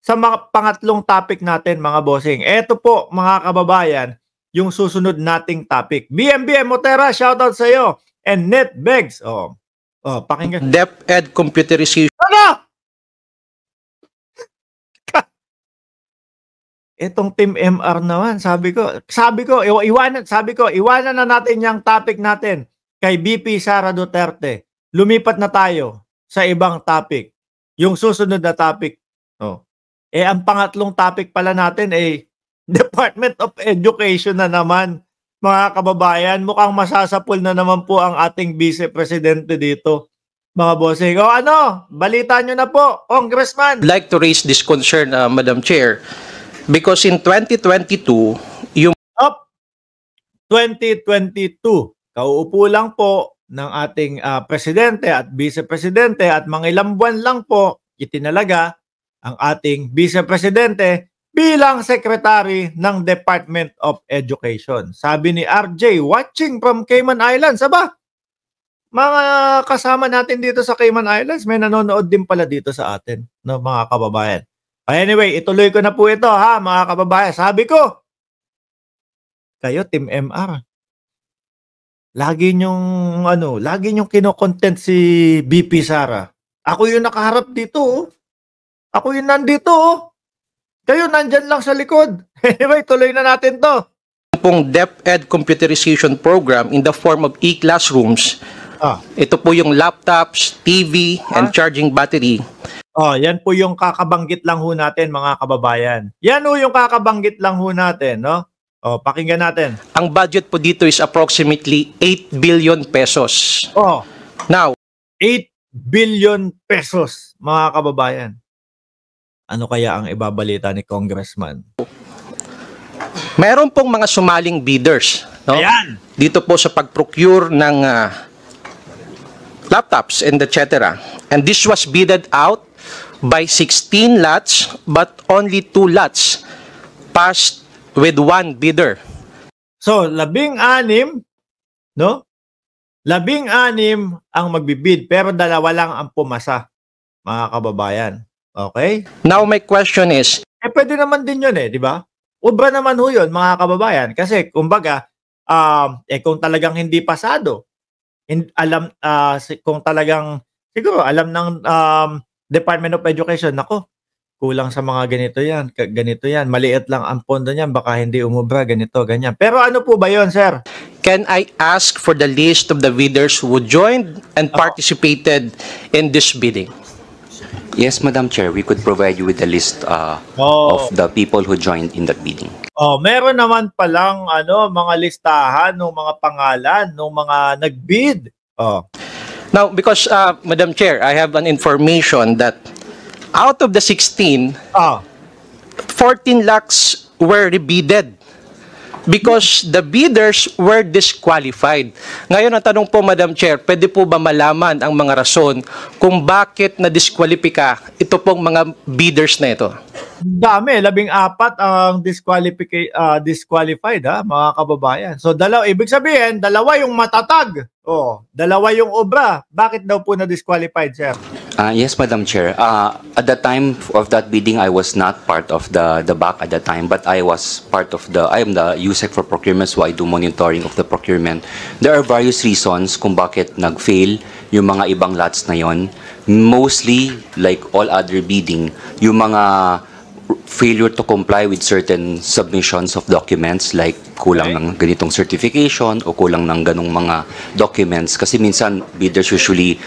sa mga pangatlong topic natin mga bossing. Eto po mga kababayan, yung susunod nating topic. BMBM Motera, shoutout sa iyo. And NetBegs. Pakinggan. DepEd computerization. Ano? Itong Team MR naman, sabi ko, iwanan na natin yung topic natin kay BP Sara Duterte. Lumipat na tayo sa ibang topic. Yung susunod na topic. Ang pangatlong topic pala natin ay Department of Education na naman. Mga kababayan, mukhang masasapul na naman po ang ating Vice Presidente dito. Mga bossing. Balita nyo na po, Congressman. I'd like to raise this concern, Madam Chair. Because in 2022, yung 2022, kauupo lang po ng ating presidente at vice-presidente at mga ilang buwan lang po itinalaga ang ating vice-presidente bilang secretary ng Department of Education. Sabi ni RJ, watching from Cayman Islands. Mga kasama natin dito sa Cayman Islands, may nanonood din pala dito sa atin, no, mga kababayan. Anyway, ituloy ko na po ito mga kababayan. Sabi ko, kayo Team MR, lagi nyong kino-content si BP Sara. Ako yung nakaharap dito. Ako yung nandito. Kayo nandyan lang sa likod. Anyway, tuloy na natin to. Pong DepEd computerization program in the form of e-classrooms. Ito po yung laptops, TV, and charging battery. Yan po yung kakabanggit lang ho natin mga kababayan. Yan ho yung kakabanggit lang ho natin, no? Pakinggan natin. Ang budget po dito is approximately 8 billion pesos. Now, 8 billion pesos, mga kababayan. Ano kaya ang ibabalita ni Congressman? Meron pong mga sumaling bidders, no? Ayan. Dito po sa pag-procure ng laptops and etc. And this was bidded out by 16 lots, but only 2 lots passed with 1 bidder. So, 16, no? 16 ang magbibid, pero 2 lang ang pumasa, mga kababayan. Okay? Now, my question is, pwede naman din yun di ba? Ubra naman ho yun, mga kababayan. Kasi, kumbaga, kung talagang hindi pasado, kung talagang, siguro, alam ng Department of Education, kulang sa mga ganito yan, maliit lang ang pondo niyan, baka hindi umubra, ganito, ganyan. Pero ano po ba yon, sir? Can I ask for the list of the bidders who joined and participated in this bidding? Yes, Madam Chair, we could provide you with a list of the people who joined in that bidding. Meron naman palang mga listahan ng mga pangalan ng mga nag-bid. Now, because, Madam Chair, I have an information that out of the 16, 14 lakhs were rebidded because the bidders were disqualified. Ngayon, ang tanong po, Madam Chair, pwede po ba malaman ang mga rason kung bakit na-disqualify ito pong mga bidders na ito? Dami, 14 ang disqualified mga kababayan. So, ibig sabihin, 2 yung matatag. 2 yung obra. Bakit daw po na-disqualified, sir? Yes, Madam Chair. At the time of that bidding, I was not part of the BAC at the time, but I was part of I am the USEC for procurement, so I do monitoring of the procurement. There are various reasons kung bakit nag-fail yung mga ibang lots na yon. Mostly, like all other bidding, yung mga failure to comply with certain submissions of documents, like kulang ng ganitong certification o kulang ng ganong mga documents. Kasi minsan, bidders usually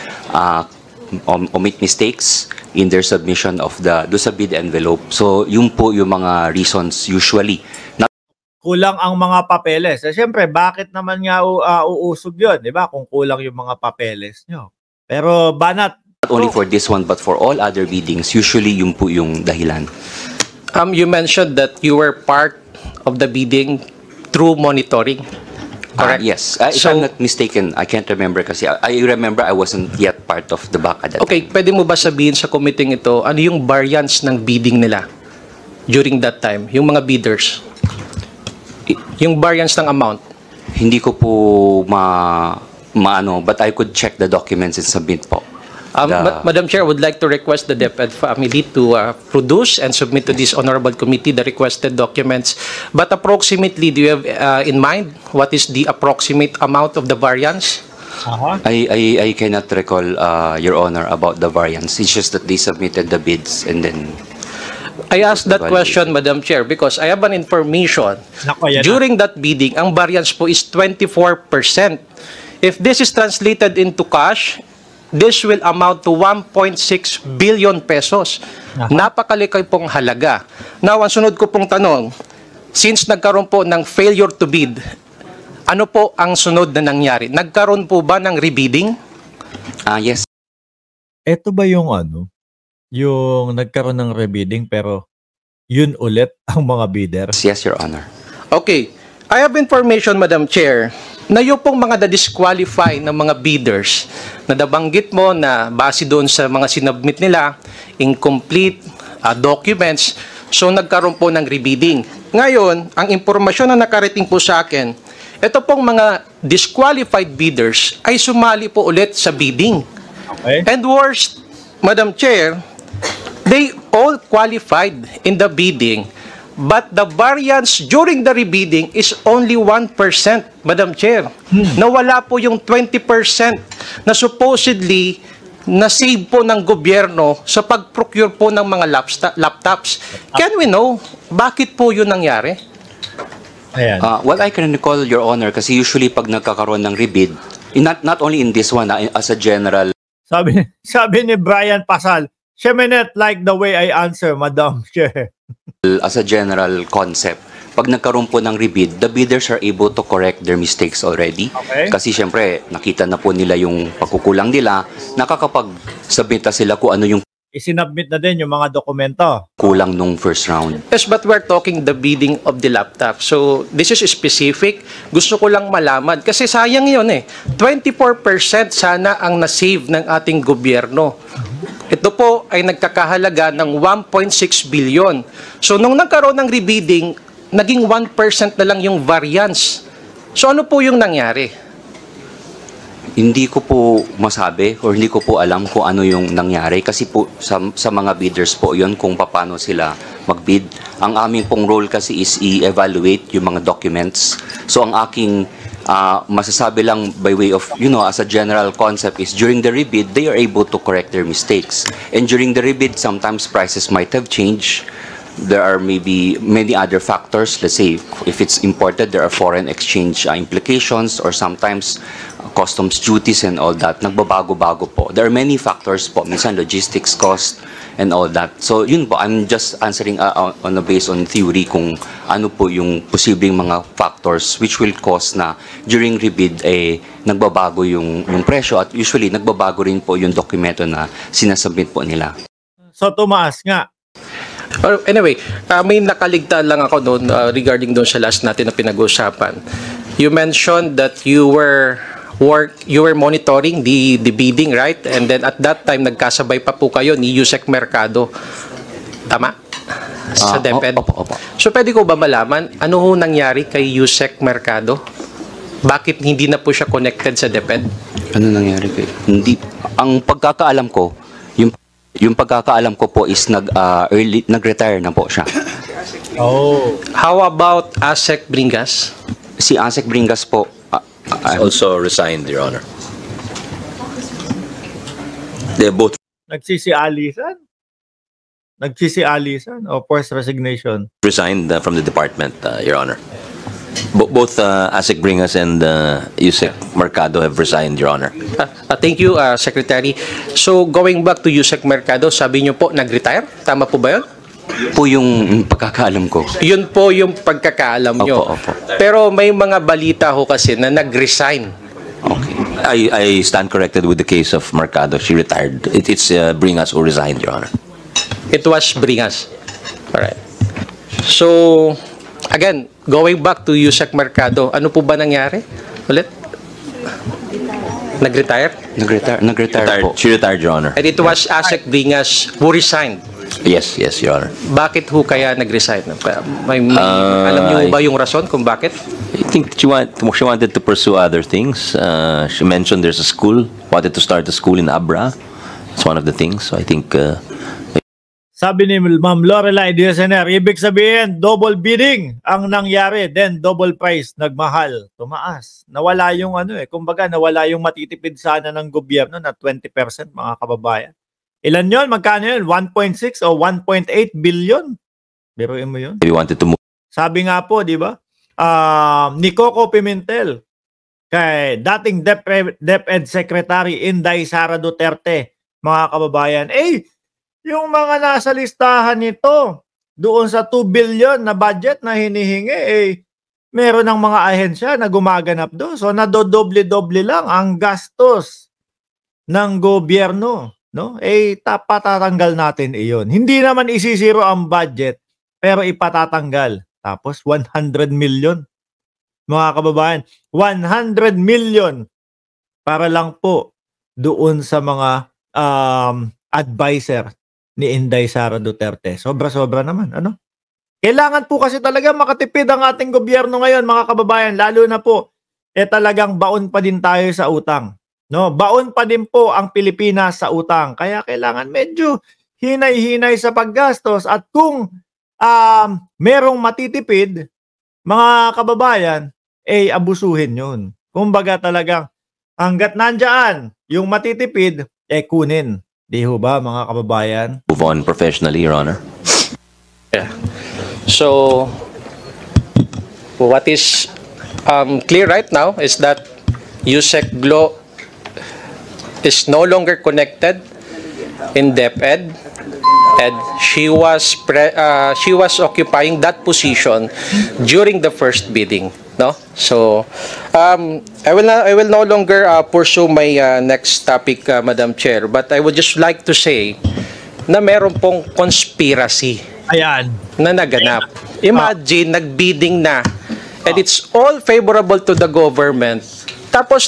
omit mistakes in their submission of do sa bid envelope. So, yun po yung mga reasons usually. Kulang ang mga papeles. Siyempre, bakit naman nga uusog yun? Diba? Kung kulang yung mga papeles nyo. Pero, Banat, not only for this one, but for all other biddings, usually yun po yung dahilan. You mentioned that you were part of the bidding through monitoring. Correct? Yes. If I'm not mistaken, I can't remember kasi I remember I wasn't yet part of the BAC at that time. Pwede mo ba sabihin sa committee ito, ano yung variance ng bidding nila during that time? Yung mga bidders. Yung variance ng amount. Hindi ko po maano, but I could check the documents and submit po. Madam Chair, I would like to request the DepEd family to produce and submit to this honorable committee the requested documents. But approximately, do you have in mind what is the approximate amount of the variance? I cannot recall, Your Honor, about the variance. It's just that they submitted the bids and then... I asked that question, Madam Chair, because I have an information. During that bidding, ang variance po is 24%. If this is translated into cash, this will amount to 1.6 billion pesos. Napakalaki pong halaga. Now, ang sunod ko pong tanong, since nagkaroon po ng failure to bid, ano po ang sunod na nangyari? Nagkaroon po ba ng rebidding? Yes. Ito ba yung yung nagkaroon ng rebidding pero yun ulit ang mga bidders? Yes, Your Honor. Okay. I have information, Madam Chair, na yung pong mga na-disqualify ng mga bidders na nabanggit mo na base doon sa mga sinubmit nila, incomplete documents, so nagkaroon po ng rebidding. Ngayon, ang impormasyon na nakarating po sa akin, ito pong mga disqualified bidders ay sumali po ulit sa bidding. Okay. And worst, Madam Chair, they all qualified in the bidding, but the variance during the rebidding is only 1%, Madam Chair. Nawala po yung 20% na supposedly na-save po ng gobyerno sa pag-procure po ng mga laptops. Can we know bakit po yun nangyari? Ayan. What I can recall, Your Honor, kasi usually pag nagkakaroon ng rebid, not only in this one, as a general... Sabi ni Brian Pasal, she may not like the way I answer, Madam Chair. As a general concept, pag nagkaroon po ng rebid, the bidders are able to correct their mistakes already. Okay. Kasi syempre, nakita na po nila yung pagkukulang nila, nakakapag-submit na sila kung ano yung Isinubmit na din yung mga dokumento. kulang nung first round. Yes, but we're talking the bidding of the laptop. So, this is specific. Gusto ko lang malaman. Kasi sayang yun eh. 24% sana ang nasave ng ating gobyerno. Ito po ay nagkakahalaga ng 1.6 billion. So, nung nagkaroon ng rebidding, naging 1% na lang yung variance. So, ano po yung nangyari? Hindi ko po masabi or hindi ko po alam kung ano yung nangyari kasi po sa mga bidders po yon kung paano sila magbid. Ang aming pong role kasi is i-evaluate yung mga documents. So ang aking masasabi lang by way of, as a general concept is during the rebid, they are able to correct their mistakes. And during the rebid, sometimes prices might have changed. There are maybe many other factors. Let's say if it's imported, there are foreign exchange implications or sometimes customs duties and all that. Nagbabago-bago po. There are many factors po. Minsan logistics cost and all that. So yun po, I'm just answering based on theory kung ano po yung posibleng mga factors which will cause na during rebid nagbabago yung presyo at usually nagbabago rin po yung dokumento na sinasubmit po nila. So tumaas nga. Anyway, may nakaligtaan lang ako doon regarding doon sa last natin na pinag-uusapan. You mentioned that you were monitoring the bidding, right? And then at that time, nagkasabay pa po kayo ni Yusek Mercado. Tama? Sa DepEd. Opo. So pwede ko ba malaman, ano ho nangyari kay Yusek Mercado? Bakit hindi na po siya connected sa DepEd? Ano nangyari kay? Hindi. Ang pagkakaalam ko, yung pagkakaalam ko po is nag-retire na po siya. Oh. How about Asek Bringas? Si Asek Bringas po, also resigned, Your Honor. They both Nagsisialisan o forced resignation? resigned from the department, Your Honor. Both Asek Bringas and Yusek Mercado have resigned, Your Honor. Thank you, Secretary. So, going back to Yusek Mercado, sabi niyo po, nag-retire? Tama po ba yun? po yung pagkakaalam ko. Yun po yung pagkakaalam nyo. Opo. Pero may mga balita ho kasi na nag-resign. Okay. I stand corrected with the case of Mercado. She retired. It's Bringas who resigned, Your Honor. It was Bringas. Alright. So, again, going back to Yusek Mercado, ano po ba nangyari? Ulit? Nag-retire? Nag-retire po. She retired, Your Honor. And it was Asek Bringas who resigned. Yes, Your Honor. Bakit ho kaya nag-resign? Alam niyo ba yung rason kung bakit? I think she wanted to pursue other things. She mentioned there's a school, wanted to start a school in Abra. It's one of the things. So I think Sabi ni Ma'am Lorelai Diasener, ibig sabihin, double bidding ang nangyari, then double price, nagmahal, tumaas. Nawala yung kumbaga nawala yung matitipid sana ng gobyerno na 20% mga kababayan. Ilan yon? Magkano yun? 1.6 o 1.8 billion? Biruin mo yun? we wanted to move Sabi nga po, di ba? Ni Coco Pimentel, kay dating DepEd Secretary Inday Sara Duterte, mga kababayan, yung mga nasa listahan nito, doon sa 2 billion na budget na hinihingi, meron ng mga ahensya na gumaganap doon. So, nadodoble-doble lang ang gastos ng gobyerno. No? Patatanggal natin iyon. Hindi naman isisiro ang budget, pero ipatatanggal. Tapos, 100 million. Mga kababayan, 100 million para lang po doon sa mga advisor ni Inday Sara Duterte. Sobra-sobra naman, ano? Kailangan po kasi talaga makatipid ang ating gobyerno ngayon, mga kababayan, lalo na po talagang baon pa din tayo sa utang, no? Baon pa din po ang Pilipinas sa utang. Kaya kailangan medyo hinay-hinay sa paggastos, at kung merong matitipid, mga kababayan, abusuhin 'yun. Kumbaga talagang hangga't nandiyan yung matitipid, kunin. Di ho ba, mga kababayan? move on professionally, Your Honor. Yeah. So, what is clear right now is that Yusek Glo is no longer connected in DepEd, and she was occupying that position during the first bidding. No, so I will no longer pursue my next topic, Madam Chair, but I would just like to say na meron pong conspiracy na naganap. Imagine, nagbidding na, and it's all favorable to the government. Tapos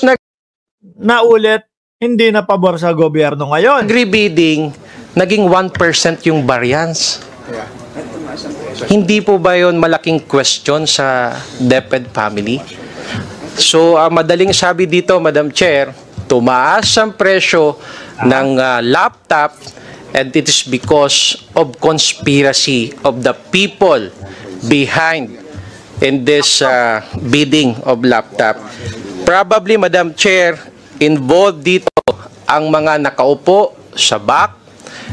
naulit, hindi na pabor sa gobyerno ngayon. nag-rebidding, naging 1% yung variance. Hindi po ba yun malaking question sa DepEd family? So, madaling sabi dito, Madam Chair, tumaas ang presyo ng laptop, and it is because of conspiracy of the people behind in this bidding of laptop. Probably, Madam Chair, involved dito ang mga nakaupo sa back,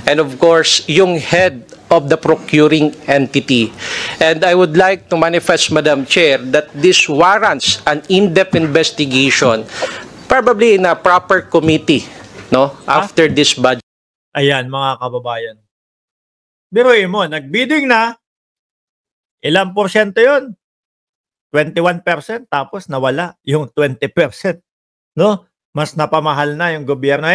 and of course, yung head of the procuring entity. And I would like to manifest, Madam Chair, that this warrants an in-depth investigation, probably in a proper committee, no, after this budget. Ayan, mga kababayan. Biruin mo, nagbidding na, ilang porsyento yun? 21%, tapos nawala yung 20%. No? Mas napamahal na yung gobyerno.